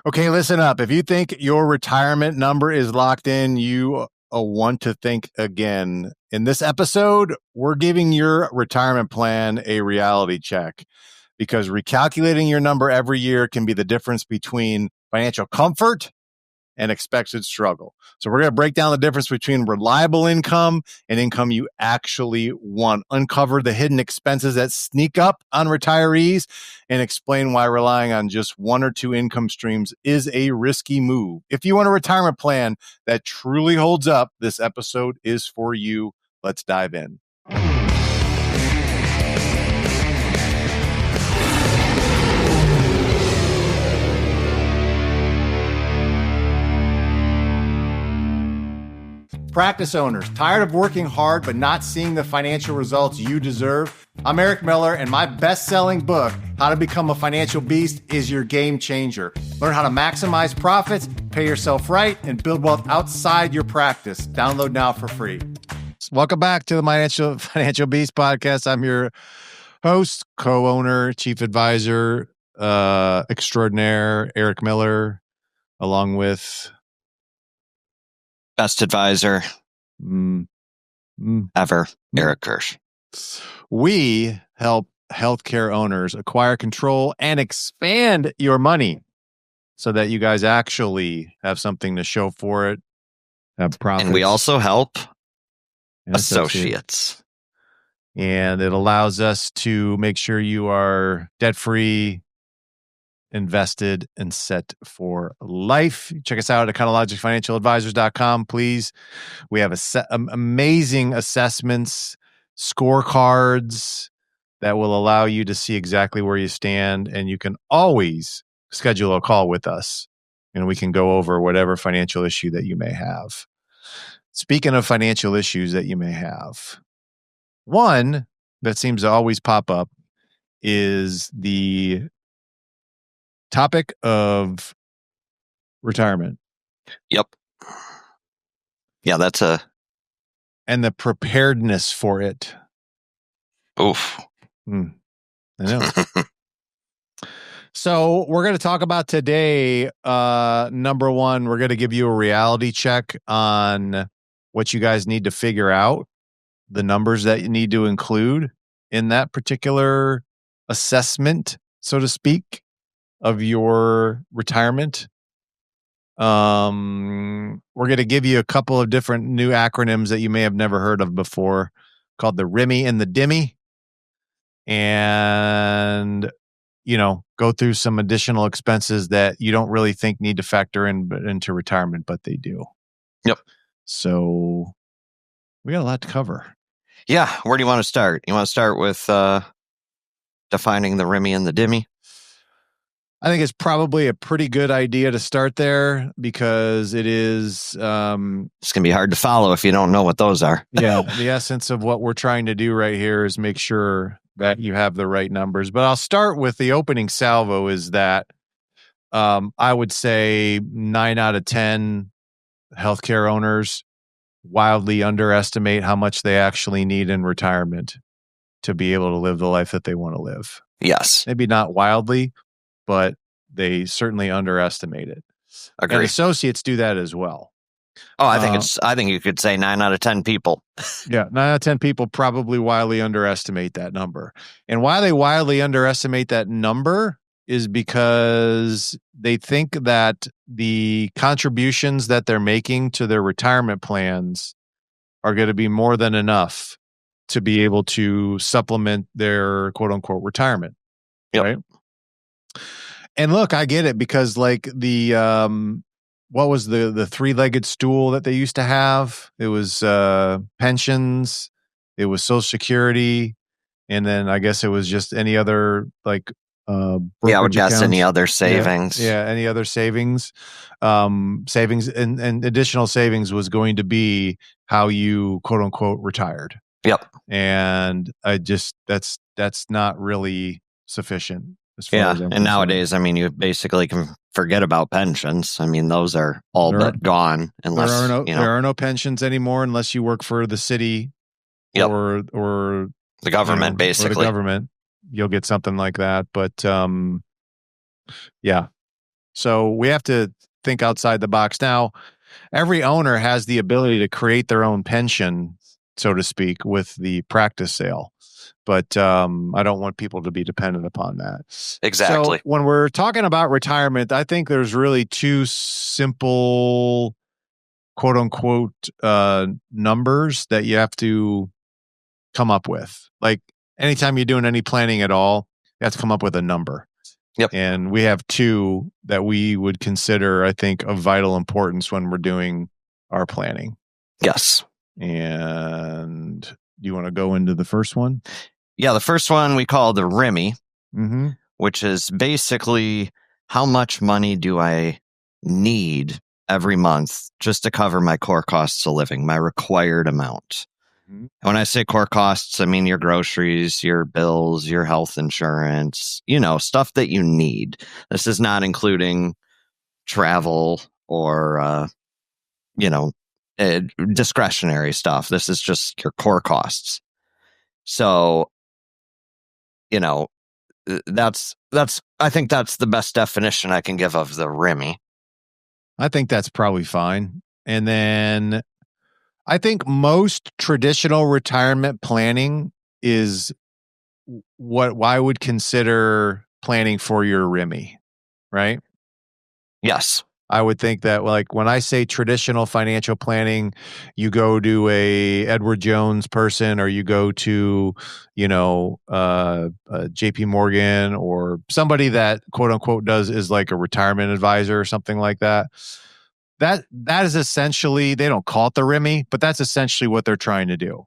Okay, listen up. If you think your retirement number is locked in, you want to think again. In this episode, we're giving your retirement plan a reality check because recalculating your number every year can be the difference between financial comfort and expected struggle. So we're going to break down the difference between reliable income and income you actually want, uncover the hidden expenses that sneak up on retirees, and explain why relying on just one or two income streams is a risky move. If you want a retirement plan that truly holds up, this episode is for you. Let's dive in. Practice owners, tired of working hard but not seeing the financial results you deserve? I'm Eric Miller, and my best-selling book, How to Become a Financial Beast, is your game changer. Learn how to maximize profits, pay yourself right, and build wealth outside your practice. Download now for free. Welcome back to the Financial Beast podcast. I'm your host, co-owner, chief advisor extraordinaire, Eric Miller, along with best advisor ever, Eric Kirsch. We help healthcare owners acquire control and expand your money so that you guys actually have something to show for it, have profits. And we also help associates. And it allows us to make sure you are debt-free, invested, and set for life. Check us out at econologicsfinancialadvisors.com, please. We have amazing assessments, scorecards that will allow you to see exactly where you stand, and you can always schedule a call with us, and we can go over whatever financial issue that you may have. Speaking of financial issues that you may have, one that seems to always pop up is the topic of retirement. Yep. Yeah, and the preparedness for it. Oof. I know. So we're going to talk about today, number one, we're going to give you a reality check on what you guys need to figure out, the numbers that you need to include in that particular assessment, so to speak, of your retirement. We're going to give you a couple of different new acronyms that you may have never heard of before, called the RIMI and the DIMMI. And, go through some additional expenses that you don't really think need to factor into retirement, but they do. Yep. So we got a lot to cover. Yeah. Where do you want to start? You want to start with defining the RIMI and the DIMMI? I think it's probably a pretty good idea to start there because it is... it's going to be hard to follow if you don't know what those are. Yeah. The essence of what we're trying to do right here is make sure that you have the right numbers. But I'll start with the opening salvo is that I would say 9 out of 10 healthcare owners wildly underestimate how much they actually need in retirement to be able to live the life that they want to live. Yes. Maybe not wildly, but they certainly underestimate it. Agree. And associates do that as well. Oh, I think you could say 9 out of 10 people. Yeah, 9 out of 10 people probably wildly underestimate that number. And why they wildly underestimate that number is because they think that the contributions that they're making to their retirement plans are going to be more than enough to be able to supplement their quote unquote retirement. Yep. Right. And look, I get it because like what was the three-legged stool that they used to have? It was pensions, it was Social Security, and then I guess it was just any other like I would guess accounts. Any other savings. Yeah, any other savings. Savings and additional savings was going to be how you quote unquote retired. Yep. And that's not really sufficient. And nowadays, I mean, you basically can forget about pensions. I mean, those are all but gone unless there are no pensions anymore unless you work for the city or the government, basically. Or the government. You'll get something like that. But yeah. So we have to think outside the box. Now, every owner has the ability to create their own pension, so to speak, with the practice sale. But I don't want people to be dependent upon that. Exactly. So when we're talking about retirement, I think there's really two simple, quote unquote, numbers that you have to come up with. Like anytime you're doing any planning at all, you have to come up with a number. Yep. And we have two that we would consider, I think, of vital importance when we're doing our planning. Yes. And do you want to go into the first one? Yeah, the first one we call the RIMI, Mm-hmm. which is basically how much money do I need every month just to cover my core costs of living, my required amount. Mm-hmm. When I say core costs, I mean your groceries, your bills, your health insurance, stuff that you need. This is not including travel or, discretionary stuff. This is just your core costs. So, I think that's the best definition I can give of the RIMI. I think that's probably fine. And then I think most traditional retirement planning is what I would consider planning for your RIMI, right? Yes. I would think that, like, when I say traditional financial planning, you go to a Edward Jones person, or you go to, JP Morgan, or somebody that quote unquote is like a retirement advisor or something like that. That is essentially, they don't call it the RIMI, but that's essentially what they're trying to do.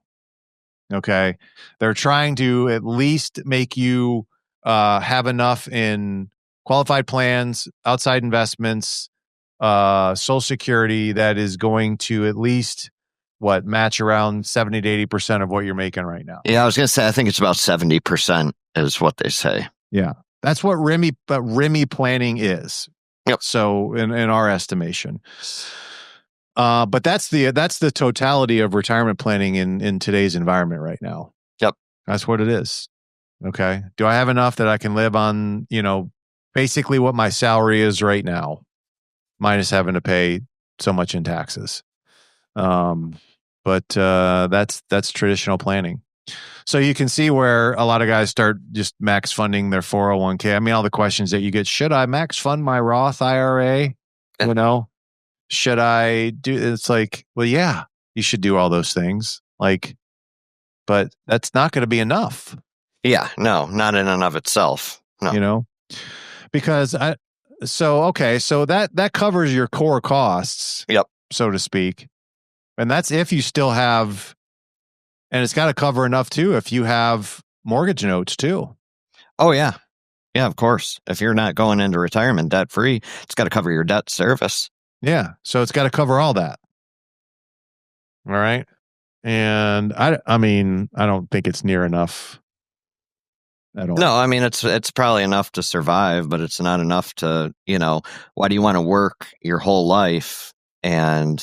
Okay. They're trying to at least make you have enough in qualified plans, outside investments, Social Security that is going to at least match around 70 to 80% of what you're making right now. Yeah, I was going to say, I think it's about 70% is what they say. Yeah. That's what RIMI planning is. Yep. So in our estimation. But that's the totality of retirement planning in today's environment right now. Yep. That's what it is. Okay. Do I have enough that I can live on, basically what my salary is right now, minus having to pay so much in taxes? But that's traditional planning. So you can see where a lot of guys start just max funding their 401k. I mean, all the questions that you get: should I max fund my Roth IRA? Should I do? It's like, well, yeah, you should do all those things. But that's not going to be enough. Yeah, no, not in and of itself. No. Because so that covers your core costs. Yep. So to speak. And that's if you still have, and it's got to cover enough too if you have mortgage notes too. Oh, yeah. Yeah, of course. If you're not going into retirement debt free, it's got to cover your debt service. Yeah. So it's got to cover all that. All right. And I mean, I don't think it's near enough at all. No, I mean, it's probably enough to survive, but it's not enough to, why do you want to work your whole life and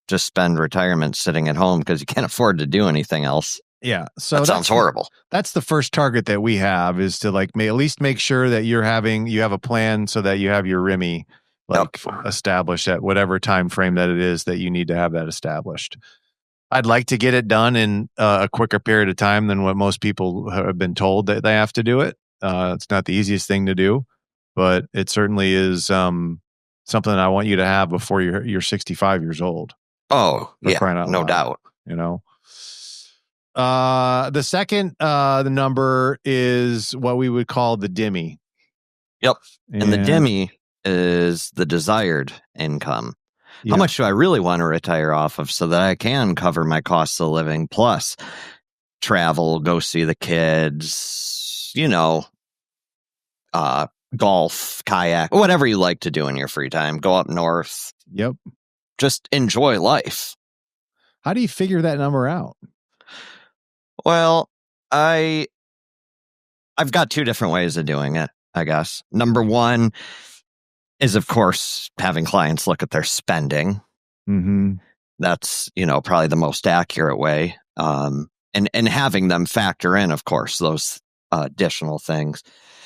just spend retirement sitting at home because you can't afford to do anything else? Yeah. So that sounds horrible. That's the first target that we have, is to at least make sure that you have a plan so that you have your RIMI established at whatever time frame that it is that you need to have that established. I'd like to get it done in a quicker period of time than what most people have been told that they have to do it. It's not the easiest thing to do, but it certainly is something I want you to have before you're 65 years old. Oh, yeah, no doubt. The second the number is what we would call the DIMMI. Yep. And the DIMMI is the desired income. Yeah. How much do I really want to retire off of so that I can cover my costs of living, plus travel, go see the kids, golf, kayak, whatever you like to do in your free time. Go up north. Yep. Just enjoy life. How do you figure that number out? Well, I've got two different ways of doing it, I guess. Number one is, of course, having clients look at their spending. Mm-hmm. That's, probably the most accurate way. And having them factor in, of course, those additional things.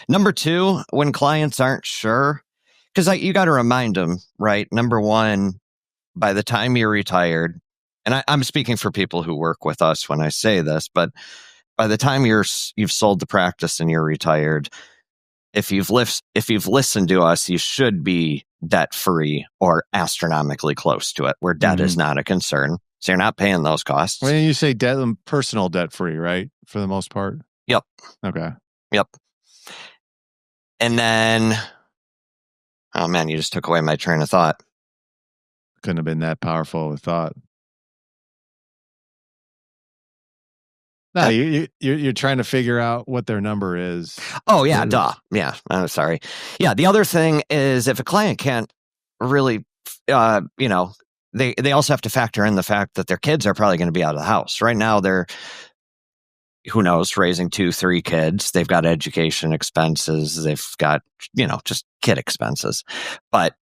Number two, when clients aren't sure, because you got to remind them, right? Number one, by the time you're retired, and I'm speaking for people who work with us when I say this, but by the time you've sold the practice and you're retired, if you've listened to us, you should be debt free or astronomically close to it, where debt is not a concern. So you're not paying those costs. When you say debt, personal debt free, right? For the most part. Yep. Okay. Yep. And then, oh man, you just took away my train of thought. Couldn't have been that powerful of a thought. No, you're trying to figure out what their number is. Oh yeah, duh. Yeah, I'm sorry. Yeah, the other thing is if a client can't really, they also have to factor in the fact that their kids are probably going to be out of the house. Right now, they're, who knows, raising 2-3 kids. They've got education expenses. They've got, just kid expenses. But,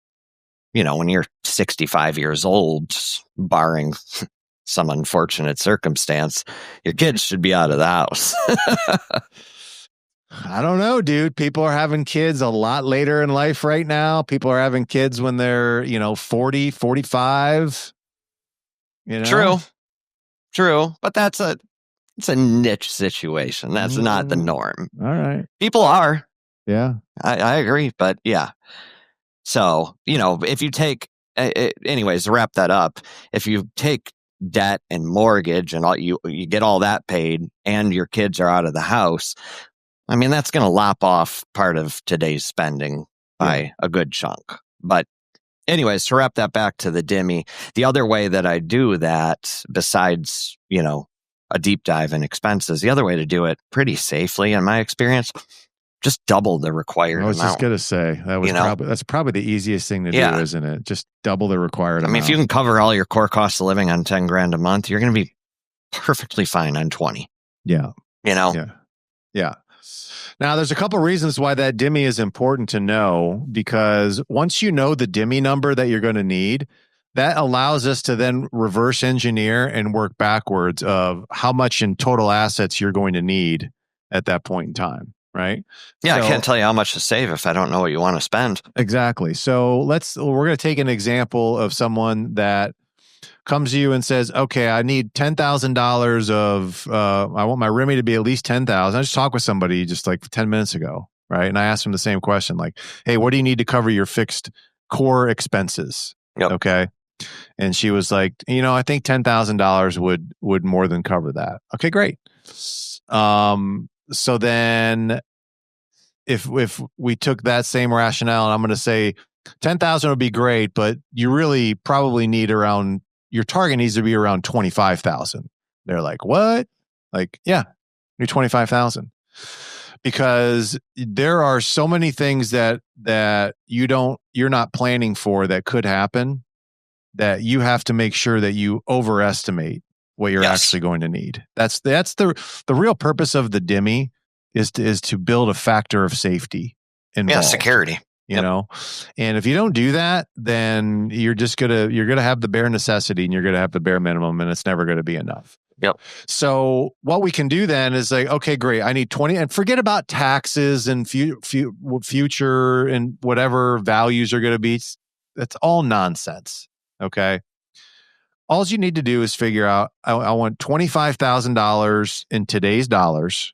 when you're 65 years old, barring some unfortunate circumstance, your kids should be out of the house. I don't know, dude. People are having kids a lot later in life right now. People are having kids when they're, 40, 45. True. But it's a niche situation. That's not the norm. All right. People are. Yeah. I agree. But yeah. So, if you take, anyways, to wrap that up, if you take debt and mortgage and all, you get all that paid and your kids are out of the house, I mean, that's going to lop off part of today's spending by a good chunk. But anyways, to wrap that back to the DIMMI, the other way that I do that, besides, a deep dive in expenses, the other way to do it pretty safely, in my experience, just double the required amount. I was just going to say, that's probably the easiest thing to do, isn't it? Just double the required amount. I mean, if you can cover all your core costs of living on 10 grand a month, you're going to be perfectly fine on 20. Yeah. Yeah. Now, there's a couple reasons why that DIMMI is important to know, because once you know the DIMMI number that you're going to need, that allows us to then reverse engineer and work backwards of how much in total assets you're going to need at that point in time, right? Yeah, I can't tell you how much to save if I don't know what you want to spend. Exactly. So we're going to take an example of someone that comes to you and says, okay, I need $10,000 of, I want my REMI to be at least 10,000. I just talked with somebody just like 10 minutes ago, right? And I asked him the same question, like, hey, what do you need to cover your fixed core expenses? Yep. Okay. And she was like, I think $10,000 would more than cover that. Okay, great. So then if we took that same rationale, and I'm going to say 10,000 would be great, but you really probably need your target needs to be around 25,000. They're like, what? Like, yeah, you're 25,000. Because there are so many things that you're not planning for that could happen, that you have to make sure that you overestimate what you're actually going to need. That's the real purpose of the DIMMI is to build a factor of safety involved. Yeah, security. You know, and if you don't do that, then you're gonna have the bare necessity and you're gonna have the bare minimum, and it's never gonna be enough. Yep. So what we can do then is like, okay, great. I need 20, and forget about taxes and future and whatever values are going to be. That's all nonsense. Okay. All you need to do is figure out, I want $25,000 in today's dollars.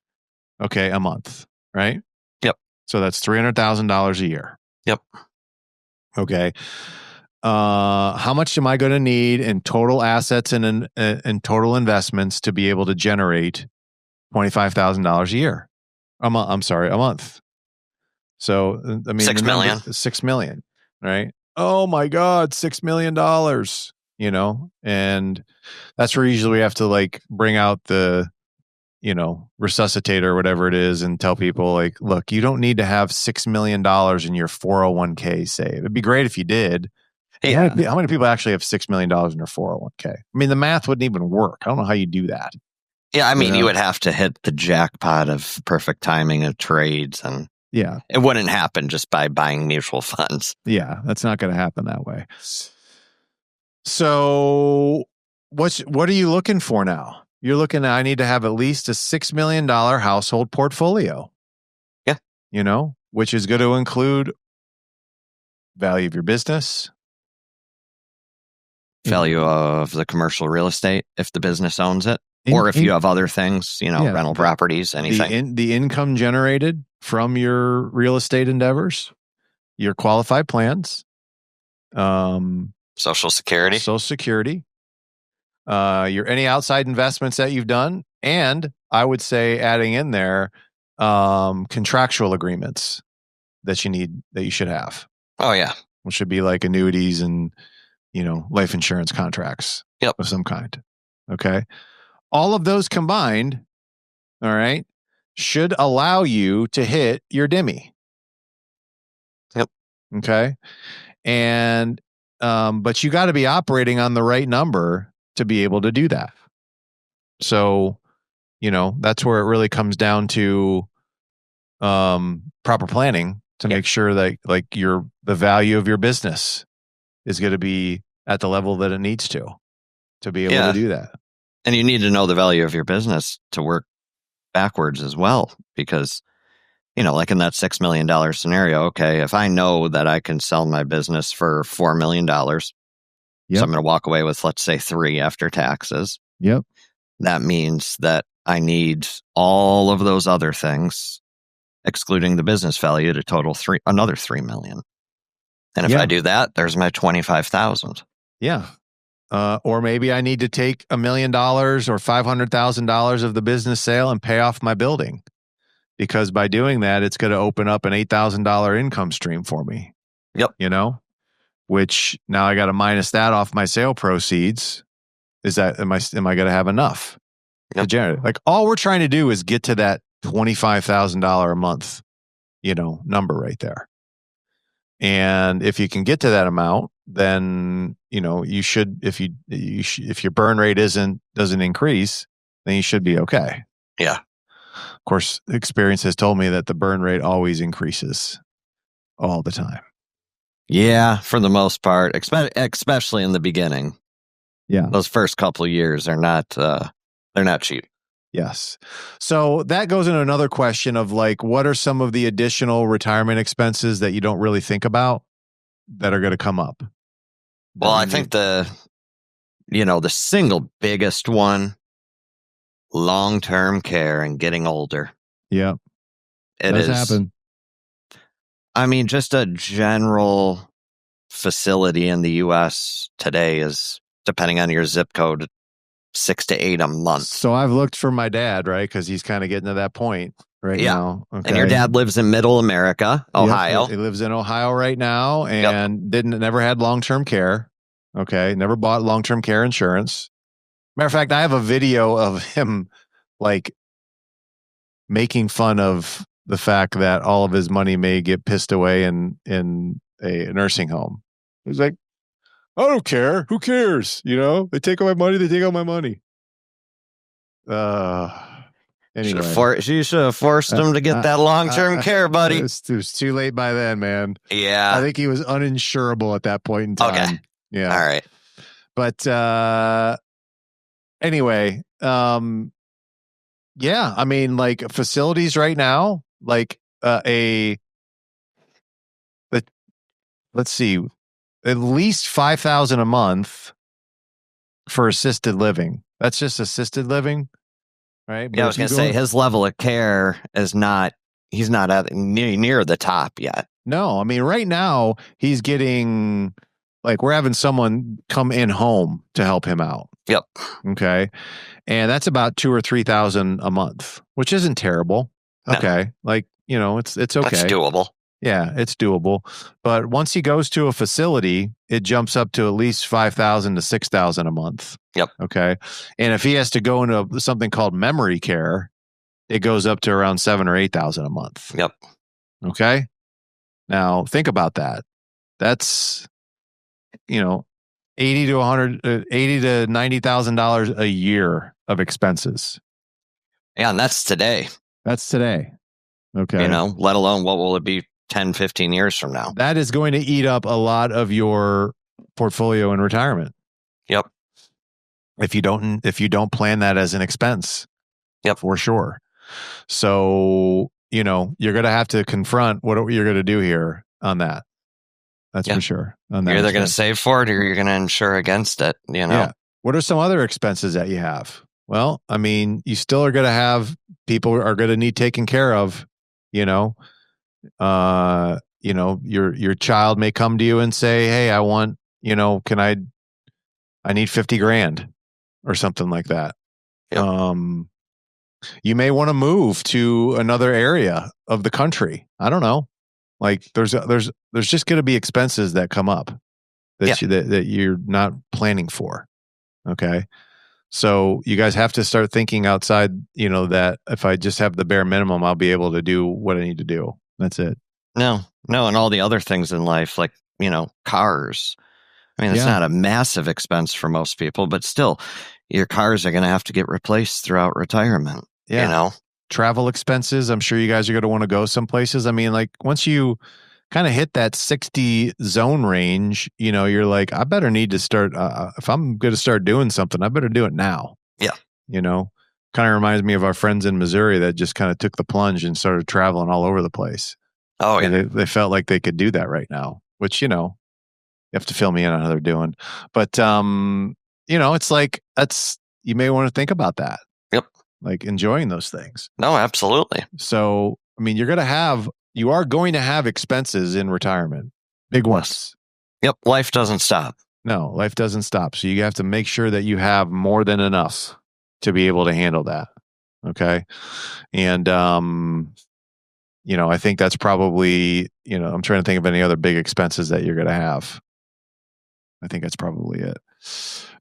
Okay. A month. Right. Yep. So that's $300,000 a year. Yep. Okay. How much am I going to need in total assets and in total investments to be able to generate $25,000 a year? I'm sorry, a month. So I mean, 6 million. 6 million, right? Oh my God, $6 million. And that's where usually we have to like bring out the resuscitator or whatever it is and tell people like, look, you don't need to have $6 million in your 401k save. It'd be great if you did. Yeah. How many people actually have $6 million in their 401k? I mean, the math wouldn't even work. I don't know how you do that. Yeah. I mean, you would have to hit the jackpot of perfect timing of trades, and it wouldn't happen just by buying mutual funds. Yeah. That's not going to happen that way. So what are you looking for now? You're looking at, I need to have at least a $6 million household portfolio. Yeah. Which is going to include value of your business, Value of the commercial real estate if the business owns it, or if you have other things, rental properties, anything. The income generated from your real estate endeavors, your qualified plans, Social Security, your any outside investments that you've done, and I would say adding in there contractual agreements that you should have. Oh yeah, which should be like annuities and life insurance contracts of some kind. Okay, all of those combined, all right, should allow you to hit your DIMMI. Yep. Okay, and but you got to be operating on the right number to be able to do that. So, that's where it really comes down to proper planning to make sure that the value of your business is going to be at the level that it needs to be able to do that. And you need to know the value of your business to work backwards as well, because like in that $6 million scenario, okay, if I know that I can sell my business for $4 million, so I'm going to walk away with, let's say, 3 after taxes. Yep. That means that I need all of those other things, excluding the business value, to total another $3 million. And if I do that, there's my $25,000. Yeah. Or maybe I need to take $1 million or $500,000 of the business sale and pay off my building, because by doing that, it's going to open up an $8,000 income stream for me. Yep. Which now I got to minus that off my sale proceeds. Am I going to have enough to generate? Like, all we're trying to do is get to that $25,000 a month, number right there. And if you can get to that amount, then you should. If your burn rate doesn't increase, then you should be okay. Yeah. Of course, experience has told me that the burn rate always increases all the time. Yeah, for the most part, especially in the beginning. Yeah, those first couple of years are not. They're not cheap. Yes. So that goes into another question of what are some of the additional retirement expenses that you don't really think about that are going to come up? Well, I think the single biggest one, long-term care and getting older. Yeah. It does happen. I mean, just a general facility in the U.S. today is, depending on your zip code, 6 to 8 a month. So I've looked for my dad, right? Because he's kind of getting to that point now. Okay. And your dad lives in Middle America, Ohio. He lives in Ohio right now, and never had long-term care. Okay, never bought long-term care insurance. Matter of fact, I have a video of him making fun of the fact that all of his money may get pissed away in a nursing home. He's like, I don't care. Who cares? They take all my money. They take all my money. Anyway. You should have forced him to get that long-term care, buddy. It was too late by then, man. Yeah. I think he was uninsurable at that point in time. Okay. Yeah. All right. But anyway, yeah, I mean, facilities right now, let's see, at least $5,000 a month for assisted living. That's just assisted living, right? Yeah, I was going to say his level of care is he's not at near the top yet. No, I mean, right now he's getting, we're having someone come in home to help him out. Yep. Okay. And that's about $2,000 or $3,000 a month, which isn't terrible. Okay. No. It's okay. That's doable. Yeah, it's doable. But once he goes to a facility, it jumps up to at least $5,000 to $6,000 a month. Yep. Okay. And if he has to go into something called memory care, it goes up to around $7,000 or $8,000 a month. Yep. Okay. Now think about that. That's, $80,000 to $90,000 a year of expenses. Yeah, and that's today. That's today. Okay. Let alone what will it be 10, 15 years from now? That is going to eat up a lot of your portfolio in retirement. Yep. If you don't plan that as an expense. Yep. For sure. So, you're going to have to confront what you're going to do here on that. That's for sure. You're either going to save for it or you're going to insure against it, Yeah. What are some other expenses that you have? Well, I mean, you still are going to have people are going to need taken care of, your child may come to you and say, "Hey, I want, I need 50 grand or something like that." Yep. You may want to move to another area of the country. I don't know. Like there's just going to be expenses that come up that you're not planning for. Okay. So you guys have to start thinking outside, that if I just have the bare minimum, I'll be able to do what I need to do. That's it. No. And all the other things in life, like, cars. I mean, it's not a massive expense for most people, but still your cars are going to have to get replaced throughout retirement. Yeah. Travel expenses. I'm sure you guys are going to want to go some places. I mean, like once you kind of hit that 60 zone range, you're like, I better need to start, if I'm going to start doing something, I better do it now. Yeah. Kind of reminds me of our friends in Missouri that just kind of took the plunge and started traveling all over the place. Oh, yeah. And they felt like they could do that right now, which, you have to fill me in on how they're doing. But, it's like, you may want to think about that. Yep. Like enjoying those things. No, absolutely. So, I mean, you are going to have expenses in retirement. Big ones. Yep. Life doesn't stop. No, life doesn't stop. So you have to make sure that you have more than enough to be able to handle that. Okay. And, I think that's probably, I'm trying to think of any other big expenses that you're going to have. I think that's probably it.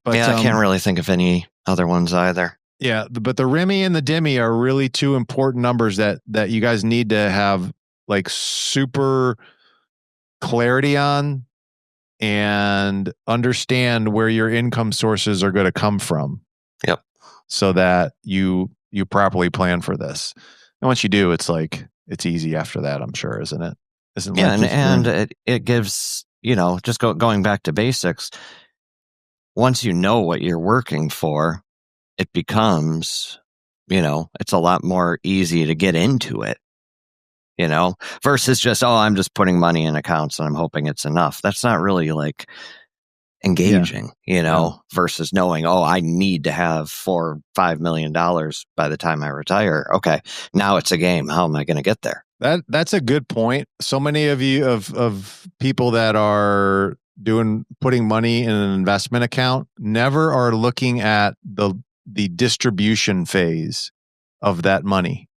But I can't really think of any other ones either. Yeah. But the RIMI and the DIMMI are really two important numbers that you guys need to have like super clarity on and understand where your income sources are going to come from. Yep. So that you properly plan for this. And once you do, it's easy after that, I'm sure, isn't it? And it gives, just going back to basics. Once you know what you're working for, it becomes, it's a lot more easy to get into it, versus just, I'm just putting money in accounts and I'm hoping it's enough. That's not really like engaging, versus knowing, I need to have $4 or $5 million by the time I retire. Okay. Now it's a game. How am I going to get there? That's a good point. So many of you of people that are putting money in an investment account never are looking at the distribution phase of that money.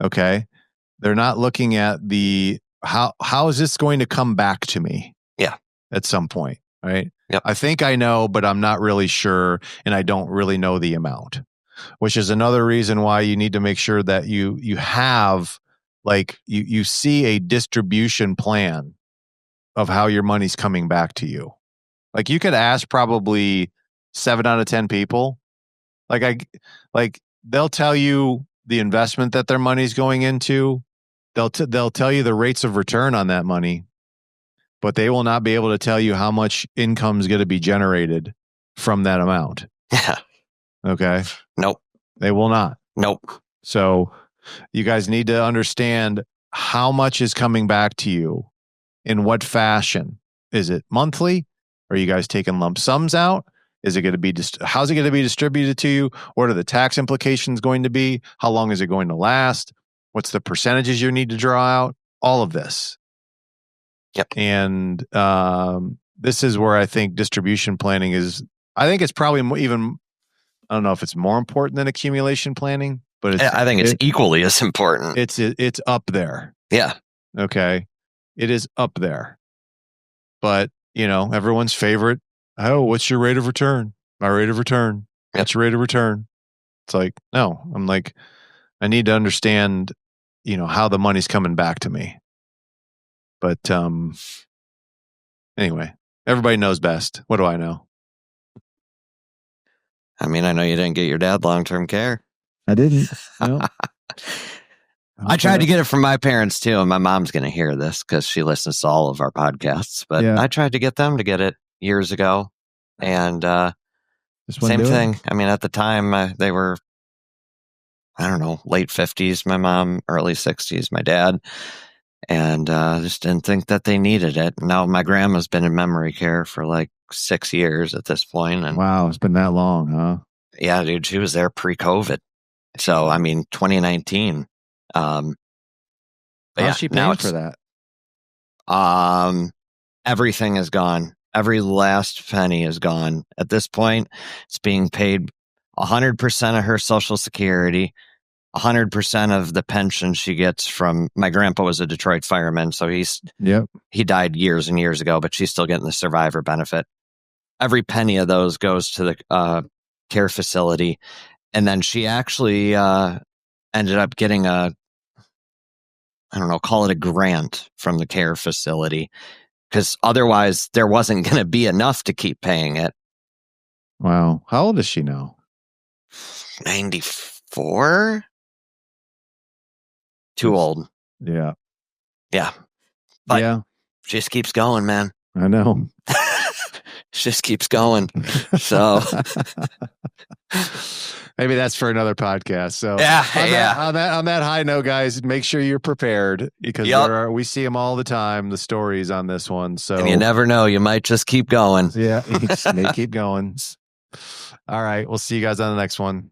Okay. They're not looking at how is this going to come back to me? Yeah. At some point. Right. Yep. I think I know, but I'm not really sure. And I don't really know the amount, which is another reason why you need to make sure that you have you see a distribution plan of how your money's coming back to you. Like you could ask probably 7 out of 10 people. They'll tell you the investment that their money's going into. They'll tell you the rates of return on that money, but they will not be able to tell you how much income is going to be generated from that amount. Yeah. Okay. Nope. They will not. Nope. So you guys need to understand how much is coming back to you, in what fashion. Is it monthly? Are you guys taking lump sums out? Is it going to be how's it going to be distributed to you? What are the tax implications going to be? How long is it going to last? What's the percentages you need to draw out? All of this. Yep. And this is where I think distribution planning is. I think it's probably even. I don't know if it's more important than accumulation planning, but I think it's equally as important. It's up there. Yeah. Okay. It is up there. But, everyone's favorite. Oh, what's your rate of return? My rate of return. Yep. What's your rate of return? It's like, no, I'm like, I need to understand, how the money's coming back to me. But anyway, everybody knows best. What do I know? I mean, I know you didn't get your dad long-term care. I didn't. No. I tried to get it from my parents too, and my mom's going to hear this because she listens to all of our podcasts. But I tried to get them to get it years ago, and same thing. I mean, at the time, they were, I don't know, late 50s. My mom, early 60s. My dad, and just didn't think that they needed it. Now my grandma's been in memory care for like 6 years at this point. And wow, it's been that long, huh? yeah, dude, she was there pre-COVID. So, I mean, 2019. But how's she paying for that? Everything is gone. Every last penny is gone. At this point, it's being paid 100% of her Social Security, 100% of the pension she gets from, my grandpa was a Detroit fireman, so he died years and years ago, but she's still getting the survivor benefit. Every penny of those goes to the care facility. And then she actually ended up getting call it a grant from the care facility, because otherwise there wasn't going to be enough to keep paying it. Wow. How old is she now? 94? Too old. Yeah. Yeah. But she just keeps going, man. I know. She just keeps going. So maybe that's for another podcast. So on that high note, guys, make sure you're prepared, because we see them all the time, the stories on this one. So, and you never know, you might just keep going. Yeah, you just may keep going. All right, we'll see you guys on the next one.